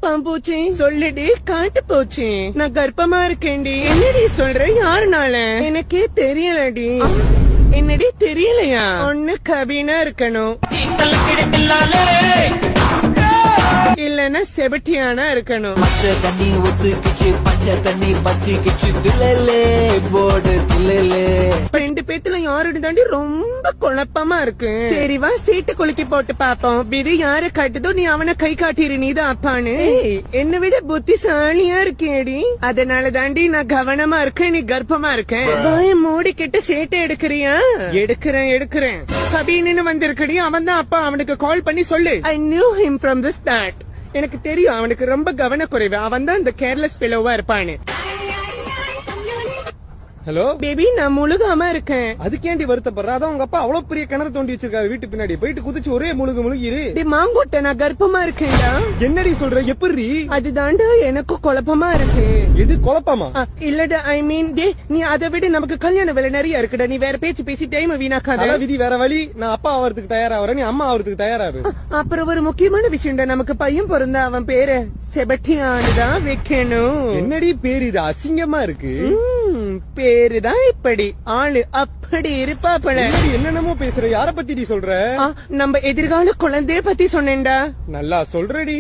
பாம்பூச்சி சொல்லுடி காட்டு போச்சு. நான் கர்ப்பமா இருக்கேன்டி. என்னடி சொல்ற? யாருனால? எனக்கே தெரியலடி. என்னடி தெரியலையா? ஒண்ணு கபீனா இருக்கணும், இல்லன்னா செபட்டியானா இருக்கணும். மச்ச தண்ணி ஒத்துக்கிச்சு, பச்சை தண்ணி பத்திக்கிச்சு, தில்லே போர்டு தில்லே. ரெண்டு பேத்துல யாரோட தாண்டி ரொம்ப குழப்பமா இருக்கு. சரி வா சீட்டு குலுக்கி போட்டு பாப்போம். விதி யார காட்டுதோ நீ அவனை கை காட்டிரு, நீதான் அப்பான்னு. என்னை விட புத்திசாலியா இருக்கேடி. அதனால தாண்டி நான் கவனமா இருக்கேன், நீ கர்ப்பமா இருக்கேன். வாய மூடிக்கிட்டு சேட்டை எடுக்கிறியா? எடுக்கிறேன். கபீன்னு வந்திருக்கடி. அவன் தான் அப்பா. அவனுக்கு கால் பண்ணி சொல்லு. I knew him from the start. எனக்கு தெரியும் அவனுக்கு ரொம்ப கவனக்குறைவு. அவன் தான் இந்த கேர்லெஸ் ஃபெலோவா இருப்பான்னு. ஹலோ பேபி, நான் முழுகாம இருக்கேன். அதுக்கேண்டி வருத்தப்படுற? அதான் உங்க அப்பா அவ்வளவு பெரிய கிணறு தோண்டி வச்சிருக்காரு வீட்டு பின்னாடி. போயிட்டு குதிச்சு ஒரே முழுகிரு. மாங்கோட்ட நான் கர்ப்பமா இருக்கேன்டா. என்னடி சொல்ற? எப்படி? அதுதான்டா எனக்கும் குழப்பமா இருக்கு. எது குழப்பமா? இல்லடா, ஐ மீன் நீ அதை விட நமக்கு கல்யாண வேலை நிறைய இருக்குடா. நீ வேற பேச்சு பேசி டைம் வீணாக்காத. விதி வேற வழி. நான் அப்பா ஆவறதுக்கு தயாராவற, நீ அம்மா ஆவறதுக்கு தயாராரு. அப்புறம் ஒரு முக்கியமான விஷயம்டா, நமக்கு பையன் பிறந்தா அவன் பேரு செபட்டியானுதான் வைக்கணும். என்னடி பேரு இது? அசிங்கமா இருக்கு. பேருதான் இப்படி, ஆளு அப்படி இருப்பா போல. என்னென்னமோ பேசுற. யார பத்தி சொல்ற? நம்ம எதிர்கால குழந்தைய பத்தி சொன்னேன்டா. நல்லா சொல்றடி.